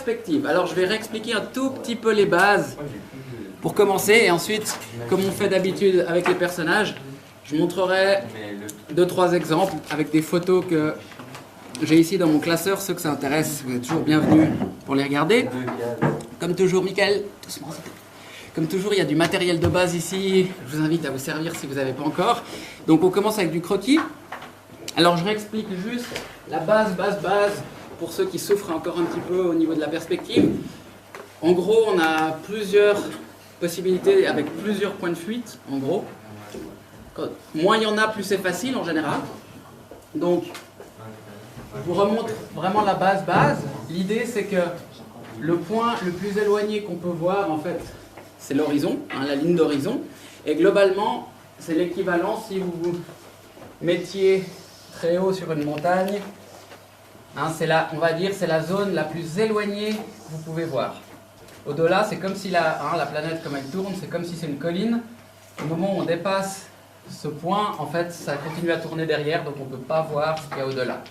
perspective. Alors je vais réexpliquer un tout petit peu les bases pour commencer, et ensuite, comme on fait d'habitude avec les personnages, je montrerai 2-3 exemples avec des photos que j'ai ici dans mon classeur. Ceux que ça intéresse, vous êtes toujours bienvenus pour les regarder. Comme toujours, Mickaël, doucement. Comme toujours, il y a du matériel de base ici. Je vous invite à vous servir si vous n'avez pas encore. Donc on commence avec du croquis. Alors je réexplique juste la base pour ceux qui souffrent encore un petit peu au niveau de la perspective. En gros, on a plusieurs possibilités avec plusieurs points de fuite, en gros. Moins il y en a, plus c'est facile en général. Donc, je vous remontre vraiment la base. L'idée, c'est que le point le plus éloigné qu'on peut voir, en fait, c'est l'horizon, la ligne d'horizon. Et globalement, c'est l'équivalent si vous vous mettiez très haut sur une montagne. On va dire c'est la zone la plus éloignée que vous pouvez voir. Au-delà, c'est comme si la planète, comme elle tourne, c'est comme si c'est une colline. Au moment où on dépasse ce point, en fait, ça continue à tourner derrière, donc on ne peut pas voir ce qu'il y a au-delà.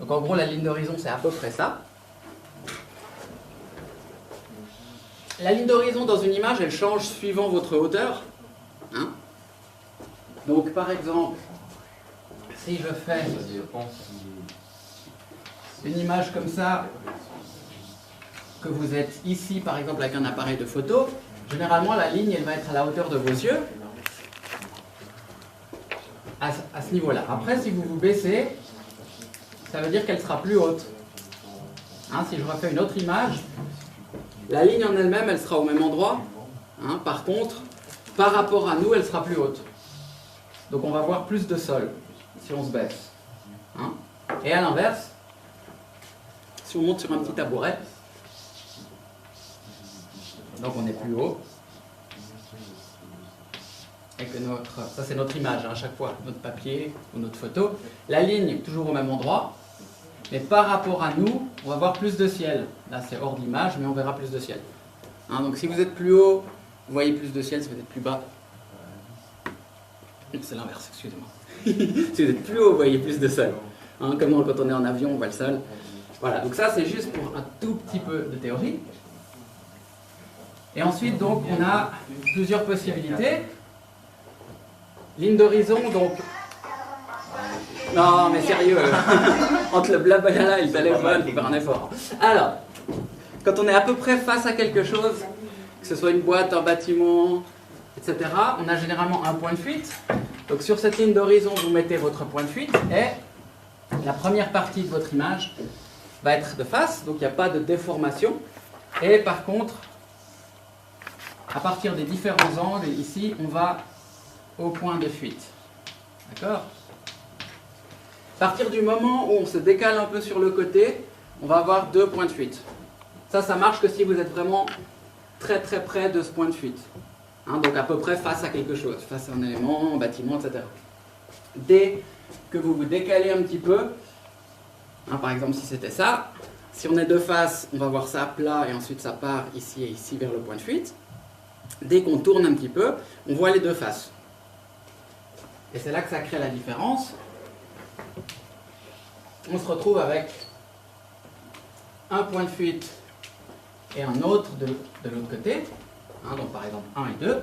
Donc en gros, la ligne d'horizon, c'est à peu près ça. La ligne d'horizon dans une image, elle change suivant votre hauteur. Donc par exemple, si je fais une image comme ça, que vous êtes ici par exemple avec un appareil de photo, généralement la ligne elle va être à la hauteur de vos yeux, à ce niveau-là. Après, si vous vous baissez, ça veut dire qu'elle sera plus haute. Si je refais une autre image, la ligne en elle-même, elle sera au même endroit. Par contre, par rapport à nous, elle sera plus haute. Donc on va voir plus de sol si on se baisse. Et à l'inverse, si on monte sur un petit tabouret, donc on est plus haut. Et que ça c'est notre image à chaque fois, notre papier ou notre photo. La ligne est toujours au même endroit, mais par rapport à nous, on va voir plus de ciel. Là c'est hors d'image, mais on verra plus de ciel. Donc si vous êtes plus haut, vous voyez plus de ciel. Si vous êtes plus bas, c'est l'inverse, excusez-moi. Si vous êtes plus haut, vous voyez plus de sol. Comme quand on est en avion, on voit le sol. Voilà, donc ça c'est juste pour un tout petit peu de théorie. Et ensuite, donc, on a plusieurs possibilités. Ligne d'horizon, donc... Non, mais sérieux, entre le blabla et le téléphone, il faut faire un effort. Alors, quand on est à peu près face à quelque chose, que ce soit une boîte, un bâtiment, etc., on a généralement un point de fuite. Donc sur cette ligne d'horizon, vous mettez votre point de fuite et la première partie de votre image va être de face, donc il n'y a pas de déformation. Et par contre, à partir des différents angles, ici, on va au point de fuite. D'accord ? À partir du moment où on se décale un peu sur le côté, on va avoir 2 points de fuite. Ça marche que si vous êtes vraiment très très près de ce point de fuite. Donc à peu près face à quelque chose, face à un élément, un bâtiment, etc. Dès que vous vous décalez un petit peu, par exemple si c'était ça, si on est de face, on va voir ça plat et ensuite ça part ici et ici vers le point de fuite. Dès qu'on tourne un petit peu, on voit les deux faces. Et c'est là que ça crée la différence. On se retrouve avec un point de fuite et un autre de l'autre côté. Donc par exemple 1 et 2.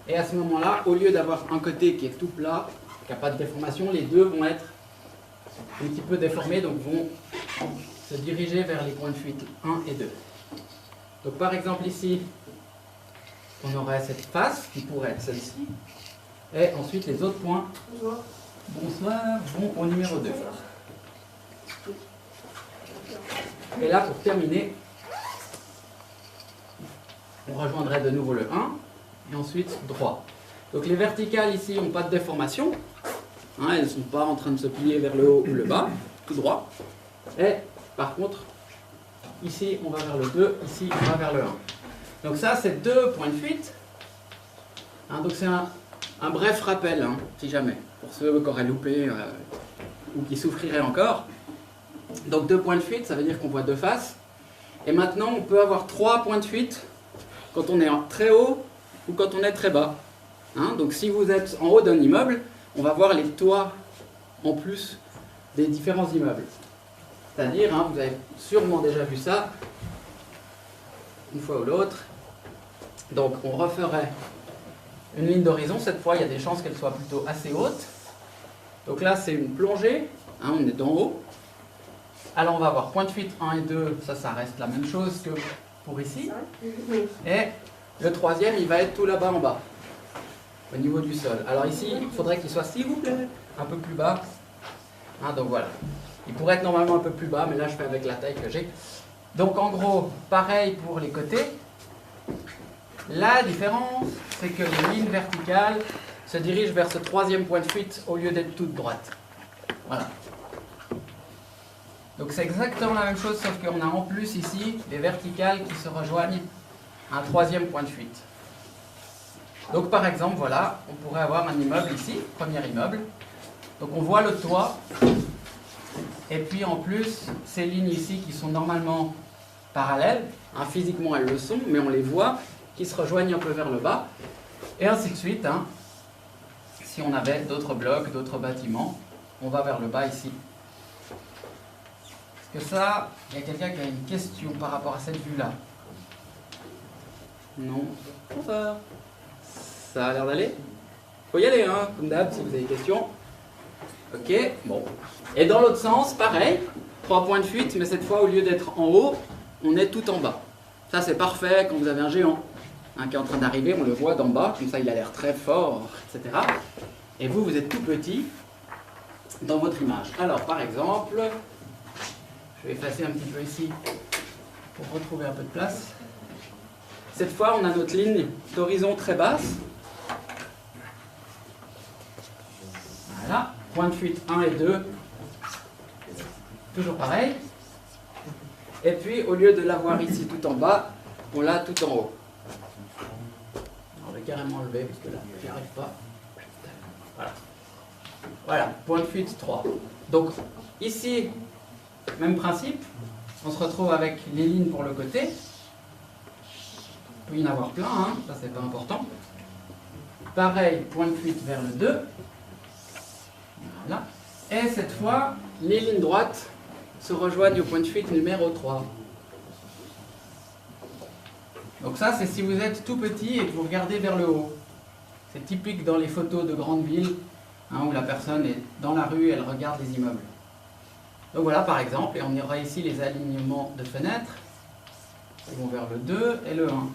Et à ce moment-là, au lieu d'avoir un côté qui est tout plat, qui n'a pas de déformation, les deux vont être un petit peu déformés, donc vont se diriger vers les points de fuite 1 et 2. Donc par exemple ici, on aurait cette face qui pourrait être celle-ci. Et ensuite les autres points, bonsoir, vont au numéro 2. Et là, pour terminer, on rejoindrait de nouveau le 1, et ensuite droit. Donc les verticales ici n'ont pas de déformation, elles ne sont pas en train de se plier vers le haut ou le bas, tout droit. Et par contre, ici on va vers le 2, ici on va vers le 1. Donc ça c'est 2 points de fuite. Donc c'est un bref rappel, si jamais, pour ceux qui auraient loupé ou qui souffriraient encore. Donc 2 points de fuite, ça veut dire qu'on voit 2 faces. Et maintenant on peut avoir 3 points de fuite quand on est très haut ou quand on est très bas. Donc si vous êtes en haut d'un immeuble, on va voir les toits en plus des différents immeubles. C'est-à-dire, hein, vous avez sûrement déjà vu ça, une fois ou l'autre. Donc on referait une ligne d'horizon. Cette fois, il y a des chances qu'elle soit plutôt assez haute. Donc là, c'est une plongée. Hein, on est d'en haut. Alors on va avoir point de fuite 1 et 2. Ça reste la même chose que pour ici. Et le troisième, il va être tout là-bas en bas, au niveau du sol. Alors ici, il faudrait qu'il soit, s'il vous plaît, un peu plus bas. Hein, donc voilà. Il pourrait être normalement un peu plus bas, mais là, je fais avec la taille que j'ai. Donc en gros, pareil pour les côtés. La différence, c'est que les lignes verticales se dirigent vers ce troisième point de fuite au lieu d'être toutes droites. Voilà. Donc c'est exactement la même chose, sauf qu'on a en plus ici des verticales qui se rejoignent à un troisième point de fuite. Donc par exemple, voilà, on pourrait avoir un immeuble ici, premier immeuble. Donc on voit le toit, et puis en plus, ces lignes ici qui sont normalement parallèles, hein, physiquement elles le sont, mais on les voit, qui se rejoignent un peu vers le bas, et ainsi de suite. Hein. Si on avait d'autres blocs, d'autres bâtiments, on va vers le bas ici. Est-ce que ça, il y a quelqu'un qui a une question par rapport à cette vue-là? Non. Bonsoir. Ça a l'air d'aller? Faut y aller, hein, comme d'hab, si vous avez des questions. Ok, bon. Et dans l'autre sens, pareil, 3 points de fuite, mais cette fois, au lieu d'être en haut, on est tout en bas. Ça, c'est parfait quand vous avez un géant hein, qui est en train d'arriver, on le voit d'en bas, comme ça, il a l'air très fort, etc. Et vous, vous êtes tout petit dans votre image. Alors, par exemple, je vais effacer un petit peu ici pour retrouver un peu de place. Cette fois, on a notre ligne d'horizon très basse. Voilà, point de fuite 1 et 2, toujours pareil. Et puis, au lieu de l'avoir ici tout en bas, on l'a tout en haut. Alors, je vais carrément enlever, parce que là, j'y arrive pas. Voilà. Voilà, point de fuite 3. Donc, ici, même principe, on se retrouve avec les lignes pour le côté. Il peut y en avoir plein, hein, ça c'est pas important. Pareil, point de fuite vers le 2. Voilà. Et cette fois, les lignes droites se rejoignent au point de fuite numéro 3. Donc ça, c'est si vous êtes tout petit et que vous regardez vers le haut. C'est typique dans les photos de grandes villes, hein, où la personne est dans la rue, elle regarde les immeubles. Donc voilà, par exemple, et on aura ici les alignements de fenêtres qui vont vers le 2 et le 1.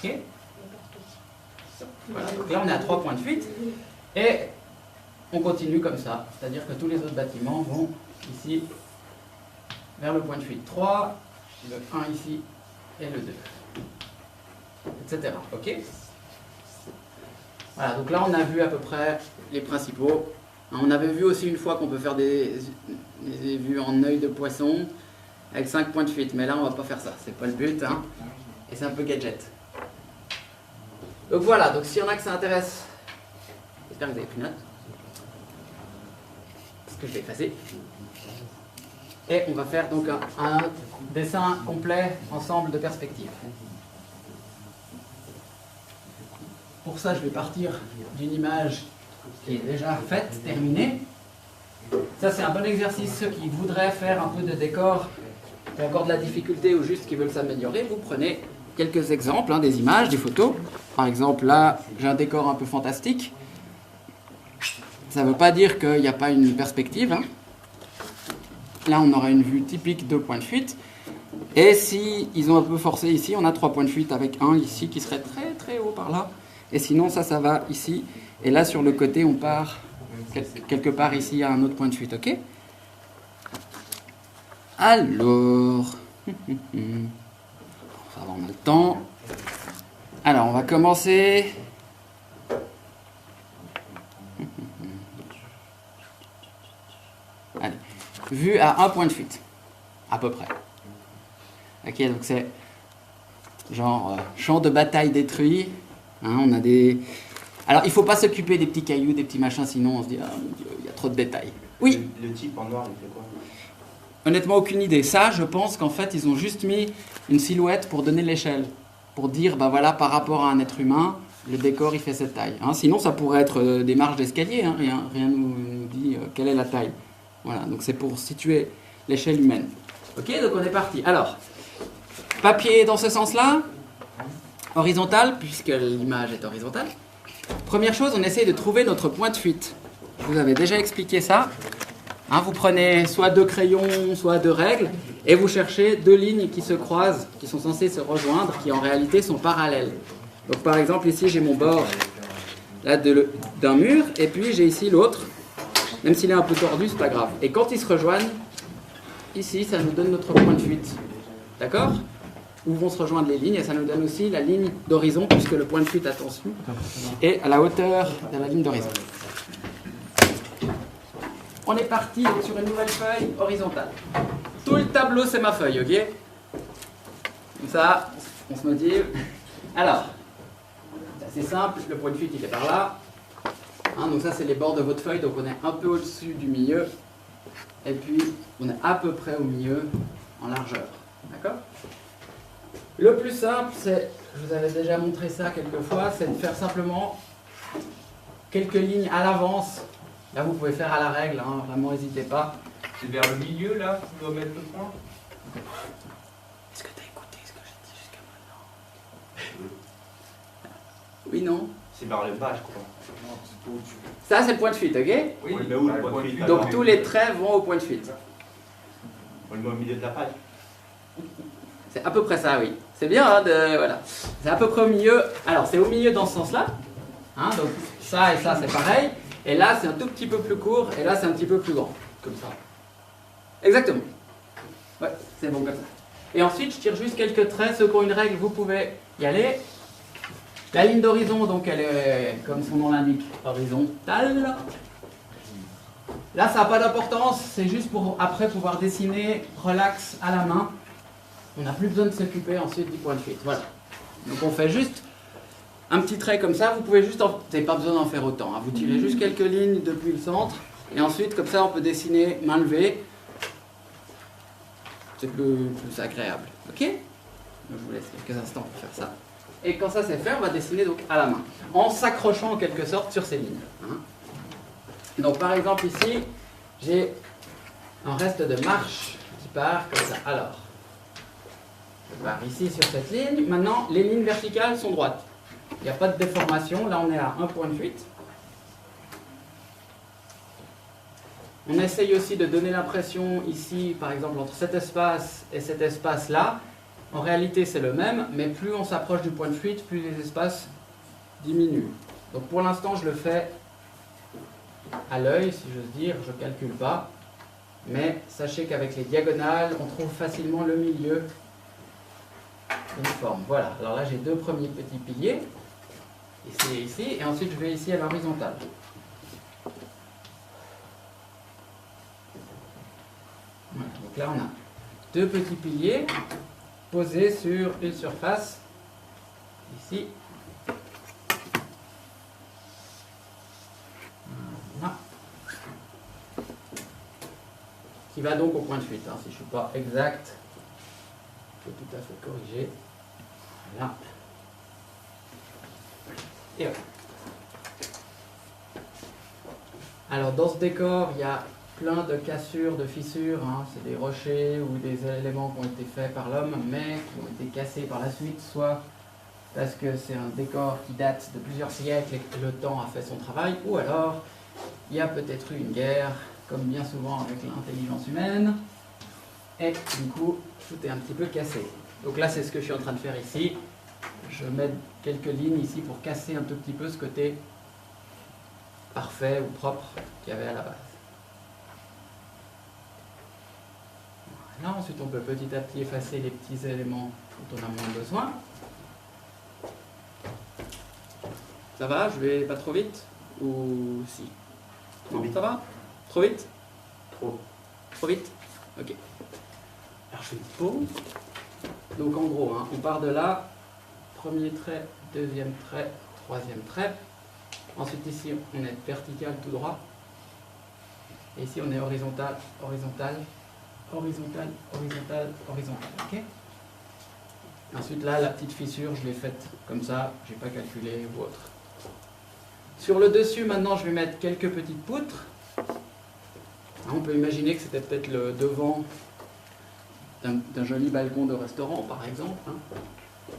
Ok ? Voilà, donc là on est à 3 points de fuite, et on continue comme ça, c'est-à-dire que tous les autres bâtiments vont ici vers le point de fuite 3, le 1 ici et le 2, etc. Ok ? Voilà, donc là on a vu à peu près les principaux. On avait vu aussi une fois qu'on peut faire des vues en œil de poisson avec 5 points de fuite, mais là on va pas faire ça, c'est pas le but, hein, et c'est un peu gadget. Donc voilà, donc s'il y en a que ça intéresse, j'espère que vous avez pris note, parce que je vais effacer. Et on va faire donc un dessin complet ensemble de perspectives. Pour ça, je vais partir d'une image qui est déjà faite, terminée. Ça, c'est un bon exercice. Ceux qui voudraient faire un peu de décor, qui ont encore de la difficulté ou juste qui veulent s'améliorer, vous prenez quelques exemples, hein, des images, des photos. Par exemple, là, j'ai un décor un peu fantastique. Ça ne veut pas dire qu'il n'y a pas une perspective. Hein. Là, on aura une vue typique de point de fuite. Et si ils ont un peu forcé ici, on a 3 points de fuite avec un ici qui serait très très haut par là. Et sinon, ça va ici. Et là, sur le côté, on part quelque part ici à un autre point de fuite, ok? Alors, ça va, on a le temps. Alors, on va commencer. Allez, vue à un point de fuite, à peu près. Ok, donc c'est genre champ de bataille détruit. Hein, on a des... Alors, il ne faut pas s'occuper des petits cailloux, des petits machins, sinon on se dit, ah mon Dieu, il y a trop de détails. Oui. Le type en noir, il fait quoi? Honnêtement, aucune idée. Ça, je pense qu'en fait, ils ont juste mis une silhouette pour donner l'échelle. Pour dire, bah voilà, par rapport à un être humain, le décor, il fait cette taille. Hein, sinon, ça pourrait être des marches d'escalier. Hein, rien nous dit quelle est la taille. Voilà, donc c'est pour situer l'échelle humaine. Ok, donc on est parti. Alors, papier dans ce sens-là, horizontal, puisque l'image est horizontale. Première chose, on essaye de trouver notre point de fuite. Je vous avais déjà expliqué ça. Hein, vous prenez soit deux crayons, soit deux règles, et vous cherchez deux lignes qui se croisent, qui sont censées se rejoindre, qui en réalité sont parallèles. Donc par exemple, ici j'ai mon bord là, d'un mur, et puis j'ai ici l'autre. Même s'il est un peu tordu, c'est pas grave. Et quand ils se rejoignent, ici, ça nous donne notre point de fuite. D'accord ? Où vont se rejoindre les lignes, et ça nous donne aussi la ligne d'horizon, puisque le point de fuite, attention, est à la hauteur de la ligne d'horizon. On est parti sur une nouvelle feuille horizontale. Tout le tableau, c'est ma feuille, ok? Comme ça, on se motive. Alors, c'est assez simple, le point de fuite, il est par là. Hein, donc ça, c'est les bords de votre feuille, donc on est un peu au-dessus du milieu. Et puis, on est à peu près au milieu en largeur. D'accord? Le plus simple, c'est, je vous avais déjà montré ça quelques fois, c'est de faire simplement quelques lignes à l'avance. Là, vous pouvez faire à la règle, hein, vraiment, n'hésitez pas. C'est vers le milieu, là, qu'on doit mettre le point? Est-ce que tu as écouté ce que j'ai dit jusqu'à maintenant? Oui, non? C'est vers le bas, je crois. Ça, c'est le point de fuite, ok? Oui, mais où le point de fuite? Donc, tous les traits vont au point de fuite. On le met au milieu de la page. C'est à peu près ça, oui. C'est bien, hein, voilà. C'est à peu près au milieu. Alors, c'est au milieu dans ce sens-là. Hein, donc, ça et ça, c'est pareil. Et là, c'est un tout petit peu plus court. Et là, c'est un petit peu plus grand. Comme ça. Exactement. Ouais, c'est bon comme ça. Et ensuite, je tire juste quelques traits. Ceux qui ont une règle, vous pouvez y aller. La ligne d'horizon, donc, elle est, comme son nom l'indique, horizontale. Là, ça n'a pas d'importance. C'est juste pour, après, pouvoir dessiner relax à la main. On n'a plus besoin de s'occuper ensuite du point de fuite. Voilà. Donc on fait juste un petit trait comme ça. Vous pouvez juste, vous n'avez pas besoin d'en faire autant. Hein. Vous tirez juste quelques lignes depuis le centre. Et ensuite, comme ça, on peut dessiner main levée. C'est plus agréable. Ok? Donc, je vous laisse quelques instants pour faire ça. Et quand ça c'est fait, on va dessiner donc à la main. En s'accrochant en quelque sorte sur ces lignes. Hein. Donc par exemple ici, j'ai un reste de marche qui part comme ça. Alors. Je pars ici sur cette ligne. Maintenant, les lignes verticales sont droites. Il n'y a pas de déformation. Là, on est à un point de fuite. On essaye aussi de donner l'impression ici, par exemple, entre cet espace et cet espace-là. En réalité, c'est le même, mais plus on s'approche du point de fuite, plus les espaces diminuent. Donc pour l'instant, je le fais à l'œil, si j'ose dire. Je ne calcule pas. Mais sachez qu'avec les diagonales, on trouve facilement le milieu. Une forme. Voilà. Alors là, j'ai deux premiers petits piliers. Ici et ici. Et ensuite, je vais ici à l'horizontale. Voilà. Donc là, on a deux petits piliers posés sur une surface. Ici. Voilà. Qui va donc au point de fuite. Hein, si je ne suis pas exact. Je peux tout à fait corriger. Voilà. Et voilà. Alors dans ce décor, il y a plein de cassures, de fissures. Hein. C'est des rochers ou des éléments qui ont été faits par l'homme, mais qui ont été cassés par la suite, soit parce que c'est un décor qui date de plusieurs siècles et que le temps a fait son travail, ou alors il y a peut-être eu une guerre, comme bien souvent avec l'intelligence humaine. Et du coup, tout est un petit peu cassé. Donc là, c'est ce que je suis en train de faire ici. Je mets quelques lignes ici pour casser un tout petit peu ce côté parfait ou propre qu'il y avait à la base. Voilà, ensuite on peut petit à petit effacer les petits éléments dont on a moins besoin. Ça va? Je vais pas trop vite? Ou si? Non, ça va? Trop vite? Trop vite? Ok. Alors je fais une pause. Donc en gros, hein, on part de là, premier trait, deuxième trait, troisième trait. Ensuite ici, on est vertical tout droit. Et ici, on est horizontal, horizontal, horizontal, horizontal, horizontal. Ok? Ensuite là, la petite fissure, je l'ai faite comme ça, j'ai pas calculé ou autre. Sur le dessus, maintenant, je vais mettre quelques petites poutres. On peut imaginer que c'était peut-être le devant d'un joli balcon de restaurant, par exemple.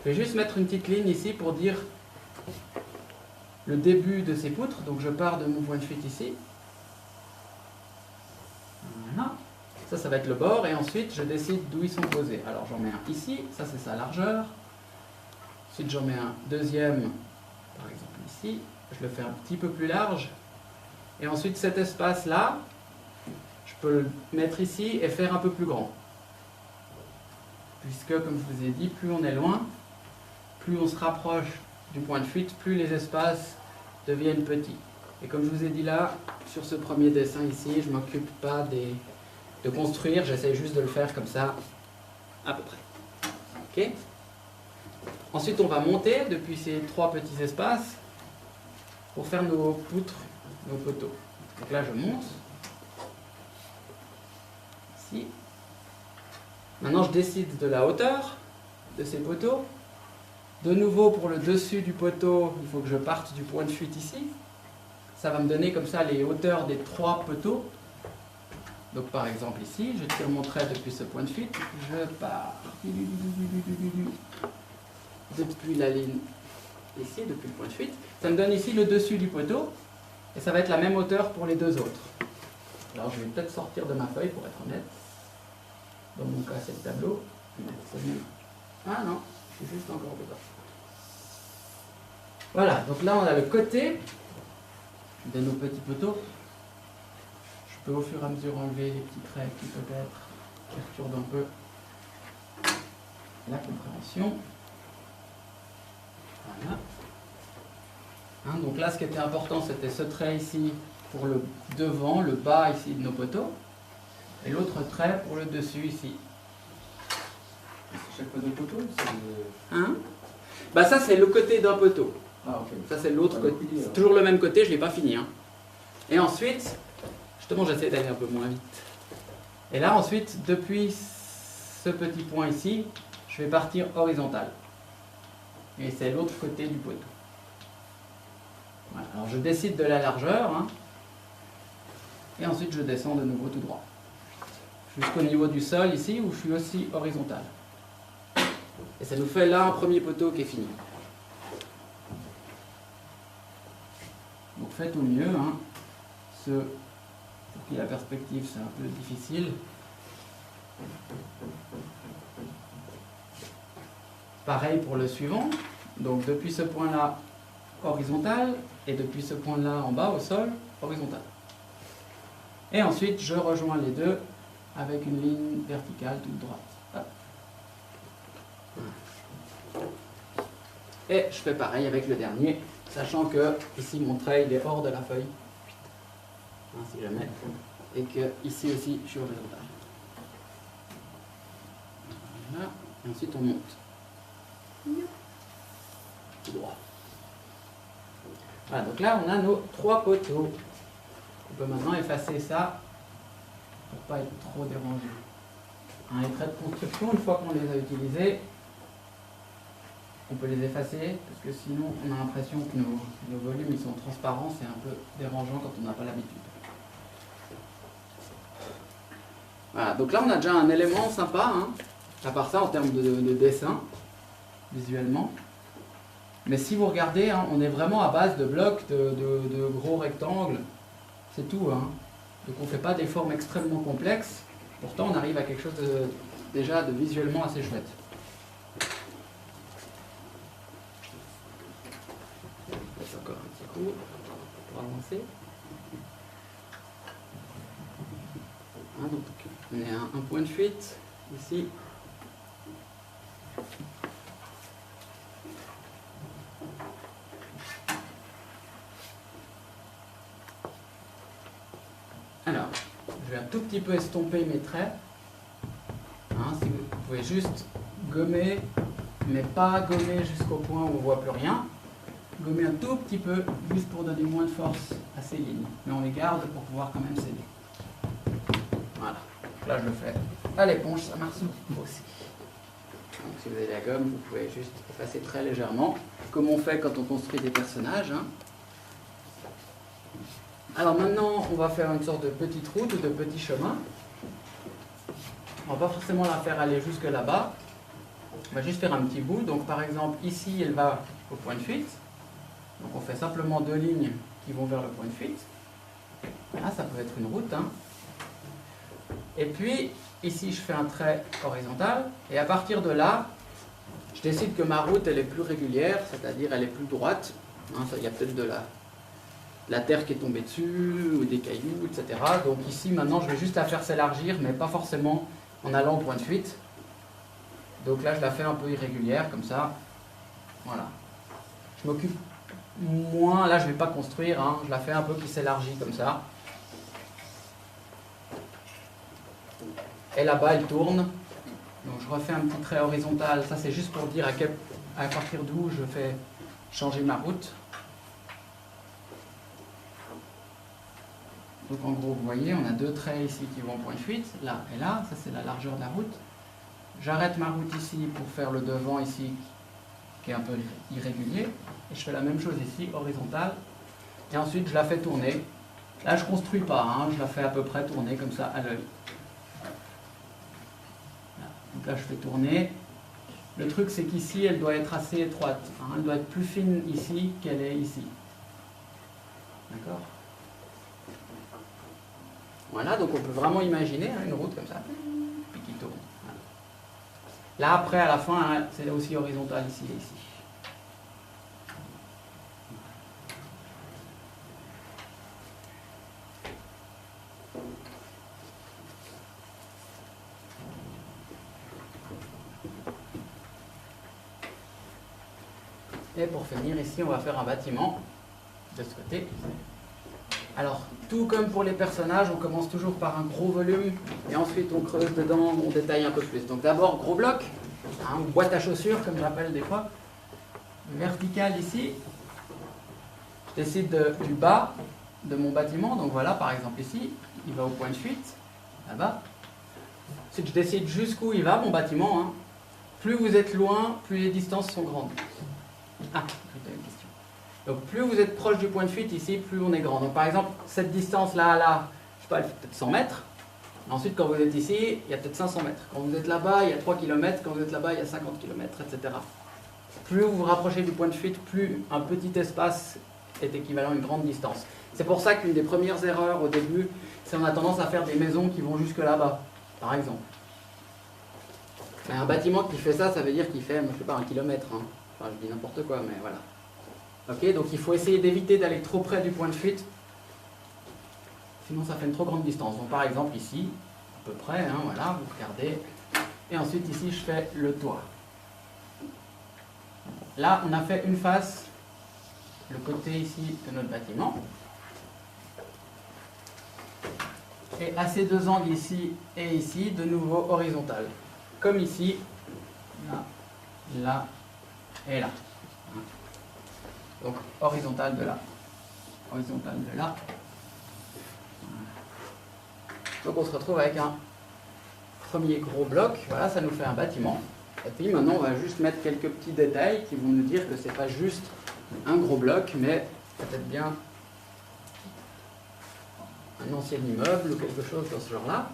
Je vais juste mettre une petite ligne ici pour dire le début de ces poutres. Donc je pars de mon point de fuite ici. Voilà. Ça va être le bord, et ensuite je décide d'où ils sont posés. Alors j'en mets un ici, ça c'est sa largeur. Ensuite j'en mets un deuxième, par exemple ici. Je le fais un petit peu plus large. Et ensuite cet espace-là, je peux le mettre ici et faire un peu plus grand. Puisque, comme je vous ai dit, plus on est loin, plus on se rapproche du point de fuite, plus les espaces deviennent petits. Et comme je vous ai dit là, sur ce premier dessin ici, je ne m'occupe pas de construire, j'essaie juste de le faire comme ça, à peu près. Ok ? Ensuite, on va monter depuis ces 3 petits espaces pour faire nos poutres, nos poteaux. Donc là, je monte. Ici. Maintenant, je décide de la hauteur de ces poteaux. De nouveau, pour le dessus du poteau, il faut que je parte du point de fuite ici. Ça va me donner comme ça les hauteurs des 3 poteaux. Donc par exemple ici, je tire mon trait depuis ce point de fuite. Je pars depuis la ligne ici, depuis le point de fuite. Ça me donne ici le dessus du poteau. Et ça va être la même hauteur pour les 2 autres. Alors je vais peut-être sortir de ma feuille pour être honnête. Dans mon cas, c'est le tableau. Ah non, je suis juste encore dedans. Voilà, donc là on a le côté de nos petits poteaux. Je peux au fur et à mesure enlever les petits traits qui peut-être perturbent un peu la compréhension. Voilà. Donc là, ce qui était important, c'était ce trait ici pour le devant, le bas ici de nos poteaux. Et l'autre trait pour le dessus ici. Chaque poteau Bah ça c'est le côté d'un poteau. Ah ok. Ça c'est l'autre côté. C'est toujours le même côté, je ne l'ai pas fini. Et ensuite, justement j'essaie d'aller un peu moins vite. Et là ensuite, depuis ce petit point ici, je vais partir horizontal. Et c'est l'autre côté du poteau. Voilà. Alors je décide de la largeur. Et ensuite je descends de nouveau tout droit. Jusqu'au niveau du sol ici où je suis aussi horizontal. Et ça nous fait là un premier poteau qui est fini. Donc faites au mieux. Pour qui la perspective c'est un peu difficile. Pareil pour le suivant. Donc depuis ce point-là horizontal et depuis ce point-là en bas au sol horizontal. Et ensuite je rejoins les deux avec une ligne verticale toute droite. Hop. Et je fais pareil avec le dernier, sachant que ici mon trait il est hors de la feuille, si jamais, et que ici aussi je suis horizontal. Voilà. Et ensuite on monte. Tout droit. Voilà, donc là on a nos 3 poteaux. On peut maintenant effacer ça pour ne pas être trop dérangé. Les traits de construction, une fois qu'on les a utilisés, on peut les effacer, parce que sinon on a l'impression que nos volumes ils sont transparents, c'est un peu dérangeant quand on n'a pas l'habitude. Voilà, donc là on a déjà un élément sympa, à part ça en termes de dessin, visuellement. Mais si vous regardez, on est vraiment à base de blocs, de gros rectangles, c'est tout. Donc on ne fait pas des formes extrêmement complexes, pourtant on arrive à quelque chose déjà de visuellement assez chouette. C'est encore un petit coup pour avancer. Donc on est à un point de fuite ici. Alors, je vais un tout petit peu estomper mes traits. Si vous pouvez juste gommer, mais pas gommer jusqu'au point où on ne voit plus rien. Gommer un tout petit peu, juste pour donner moins de force à ces lignes. Mais on les garde pour pouvoir quand même s'aider. Voilà. Là, je le fais à l'éponge, ça marche aussi. Donc, si vous avez la gomme, vous pouvez juste effacer très légèrement, comme on fait quand on construit des personnages. Alors maintenant, on va faire une sorte de petite route ou de petit chemin. On va pas forcément la faire aller jusque là-bas. On va juste faire un petit bout. Donc par exemple, ici, elle va au point de fuite. Donc on fait simplement 2 lignes qui vont vers le point de fuite. Là, ça peut être une route. Hein. Et puis, ici, je fais un trait horizontal. Et à partir de là, je décide que ma route, elle est plus régulière, c'est-à-dire elle est plus droite. Hein, il y a peut-être de la terre qui est tombée dessus, ou des cailloux, etc. Donc ici, maintenant, je vais juste la faire s'élargir, mais pas forcément en allant au point de fuite. Donc là, je la fais un peu irrégulière, comme ça. Voilà. Je m'occupe moins, là, je ne vais pas construire, hein, je la fais un peu qui s'élargit comme ça. Et là-bas, elle tourne. Donc je refais un petit trait horizontal. Ça, c'est juste pour dire à partir d'où je fais changer ma route. Donc en gros, vous voyez, on a 2 traits ici qui vont au point de fuite, là et là. Ça, c'est la largeur de la route. J'arrête ma route ici pour faire le devant ici, qui est un peu irrégulier. Et je fais la même chose ici, horizontale. Et ensuite, je la fais tourner. Là, je ne construis pas, hein, je la fais à peu près tourner comme ça à l'œil. Donc là, je fais tourner. Le truc, c'est qu'ici, elle doit être assez étroite. Hein, elle doit être plus fine ici qu'elle est ici. D'accord ? Voilà, donc on peut vraiment imaginer hein, une route comme ça, puis qui tourne. Voilà. Là, après, à la fin, hein, c'est aussi horizontal ici et ici. Et pour finir, ici, on va faire un bâtiment de ce côté. Alors, tout comme pour les personnages, on commence toujours par un gros volume et ensuite on creuse dedans, on détaille un peu plus. Donc d'abord, gros bloc, hein, ou boîte à chaussures, comme j'appelle des fois. Vertical ici. Je décide du bas de mon bâtiment. Donc voilà, par exemple ici, il va au point de fuite, là-bas. Ensuite, je décide jusqu'où il va, mon bâtiment. Hein. Plus vous êtes loin, plus les distances sont grandes. Ah, j'ai une question. Donc plus vous êtes proche du point de fuite ici, plus on est grand. Donc par exemple, cette distance-là à là, je sais pas, elle fait peut-être 100 mètres. Ensuite, quand vous êtes ici, il y a peut-être 500 mètres. Quand vous êtes là-bas, il y a 3 km. Quand vous êtes là-bas, il y a 50 km, etc. Plus vous vous rapprochez du point de fuite, plus un petit espace est équivalent à une grande distance. C'est pour ça qu'une des premières erreurs au début, c'est qu'on a tendance à faire des maisons qui vont jusque là-bas, par exemple. Mais un bâtiment qui fait ça, ça veut dire qu'il fait, je sais pas, 1 kilomètre. Hein. Enfin, je dis n'importe quoi, mais voilà. Ok, donc il faut essayer d'éviter d'aller trop près du point de fuite, sinon ça fait une trop grande distance. Donc par exemple ici, à peu près, hein, voilà, vous regardez. Et ensuite ici, je fais le toit. Là, on a fait une face, le côté ici de notre bâtiment. Et à ces 2 angles ici et ici, de nouveau horizontal. Comme ici, là, là et là. Donc horizontal de là. Horizontal de là. Donc on se retrouve avec un premier gros bloc. Voilà, ça nous fait un bâtiment. Et puis maintenant, on va juste mettre quelques petits détails qui vont nous dire que c'est pas juste un gros bloc, mais peut-être bien un ancien immeuble ou quelque chose dans ce genre-là.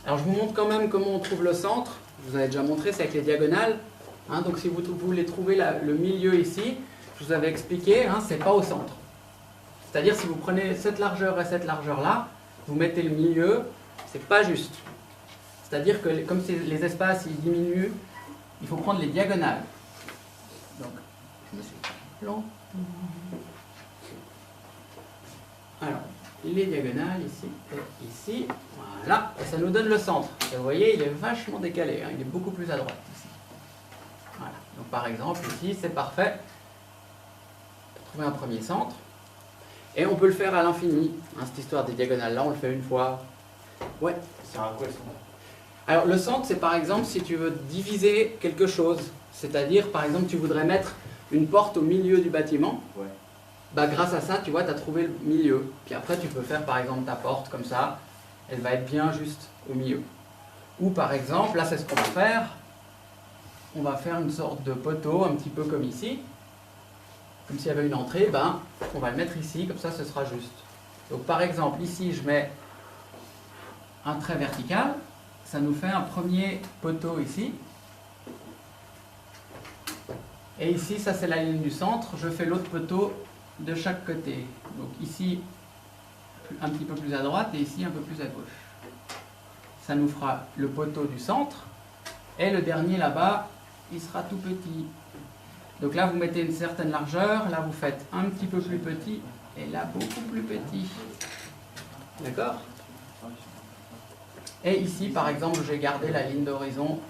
Alors je vous montre quand même comment on trouve le centre. Je vous avais déjà montré, c'est avec les diagonales. Hein, donc si vous voulez trouver le milieu ici, je vous avais expliqué, hein, c'est pas au centre. C'est-à-dire si vous prenez cette largeur et cette largeur-là, vous mettez le milieu, c'est pas juste. C'est-à-dire que comme les espaces ils diminuent, il faut prendre les diagonales. Donc, je me suis plan. Alors, les diagonales ici et ici, voilà, et ça nous donne le centre. Et vous voyez, il est vachement décalé, hein, il est beaucoup plus à droite ici. Voilà. Donc par exemple, ici, c'est parfait pour trouver un premier centre. Et on peut le faire à l'infini, hein, cette histoire des diagonales. Là, on le fait une fois. Ouais. C'est un quoi le centre? Alors le centre, c'est par exemple si tu veux diviser quelque chose. C'est-à-dire, par exemple, tu voudrais mettre une porte au milieu du bâtiment. Ouais. Bah, grâce à ça, tu vois, tu as trouvé le milieu. Puis après, tu peux faire par exemple ta porte comme ça. Elle va être bien juste au milieu. Ou par exemple, là c'est ce qu'on va faire. On va faire une sorte de poteau, un petit peu comme ici. comme s'il y avait une entrée, ben, on va le mettre ici, comme ça ce sera juste. Donc par exemple, ici je mets un trait vertical, ça nous fait un premier poteau ici. Et ici, ça c'est la ligne du centre, je fais l'autre poteau de chaque côté. Donc ici, un petit peu plus à droite et ici un peu plus à gauche. Ça nous fera le poteau du centre. Et le dernier là-bas, il sera tout petit. Donc là, vous mettez une certaine largeur, là vous faites un petit peu plus petit, et là beaucoup plus petit. D'accord? Et ici, par exemple, j'ai gardé la ligne d'horizon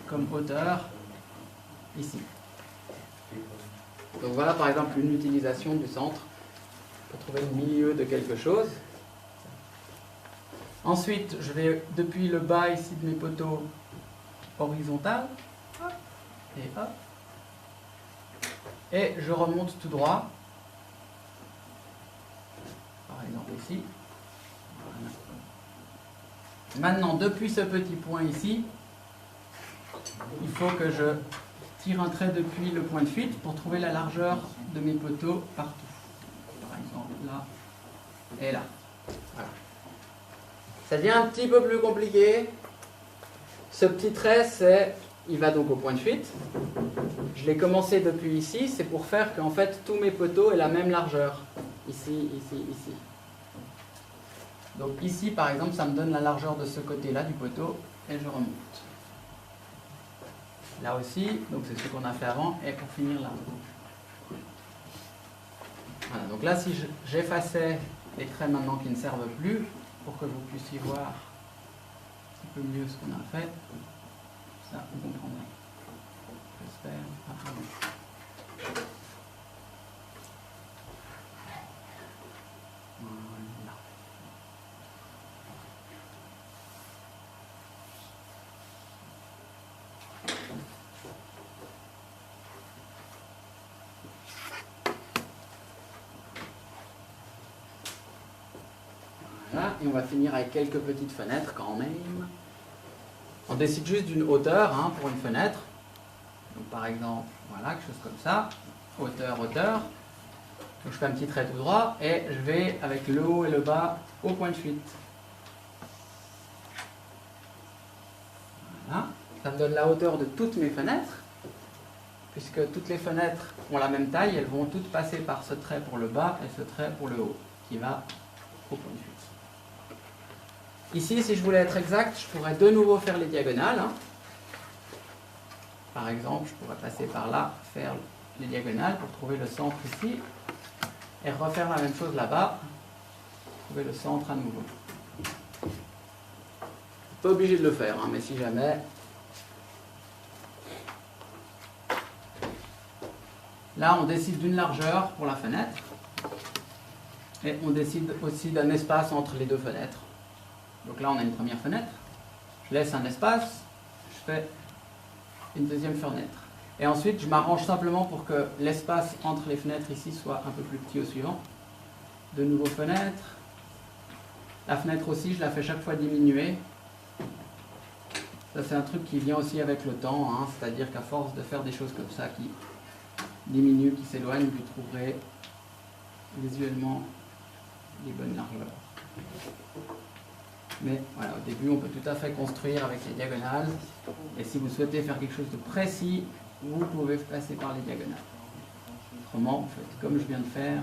comme hauteur, ici. Donc voilà, par exemple, une utilisation du centre pour trouver le milieu de quelque chose. Ensuite, je vais, depuis le bas ici de mes poteaux, horizontal, et hop. Et je remonte tout droit, par exemple ici. Voilà. Maintenant, depuis ce petit point ici, il faut que je tire un trait depuis le point de fuite pour trouver la largeur de mes poteaux partout. Par exemple là et là. Voilà. Ça devient un petit peu plus compliqué. Ce petit trait, il va donc au point de fuite. Je l'ai commencé depuis ici, c'est pour faire qu'en fait tous mes poteaux aient la même largeur. Ici, ici, ici. Donc ici par exemple, ça me donne la largeur de ce côté-là du poteau et je remonte. Là aussi, donc c'est ce qu'on a fait avant, et pour finir là. Voilà, donc là si j'effaçais les traits maintenant qui ne servent plus, pour que vous puissiez voir un petit peu mieux ce qu'on a fait, ça vous comprendrez. J'espère. Voilà, et on va finir avec quelques petites fenêtres quand même. On décide juste d'une hauteur pour une fenêtre. Donc par exemple, voilà, quelque chose comme ça. Hauteur, hauteur. Donc je fais un petit trait tout droit et je vais avec le haut et le bas au point de fuite. Voilà. Ça me donne la hauteur de toutes mes fenêtres. Puisque toutes les fenêtres ont la même taille, elles vont toutes passer par ce trait pour le bas et ce trait pour le haut, qui va au point de fuite. Ici, si je voulais être exact, je pourrais de nouveau faire les diagonales. Par exemple, je pourrais passer par là, faire les diagonales pour trouver le centre ici, et refaire la même chose là-bas, trouver le centre à nouveau. Pas obligé de le faire, mais si jamais. Là, on décide d'une largeur pour la fenêtre, et on décide aussi d'un espace entre les deux fenêtres. Donc là, on a une première fenêtre, je laisse un espace, je fais une deuxième fenêtre. Et ensuite, je m'arrange simplement pour que l'espace entre les fenêtres ici soit un peu plus petit au suivant. De nouveau fenêtre. La fenêtre aussi, je la fais chaque fois diminuer. Ça, c'est un truc qui vient aussi avec le temps, c'est-à-dire qu'à force de faire des choses comme ça qui diminuent, qui s'éloignent, vous trouverez visuellement les bonnes largeurs. Mais voilà, au début, on peut tout à fait construire avec les diagonales. Et si vous souhaitez faire quelque chose de précis, vous pouvez passer par les diagonales. Autrement, vous faites comme je viens de faire.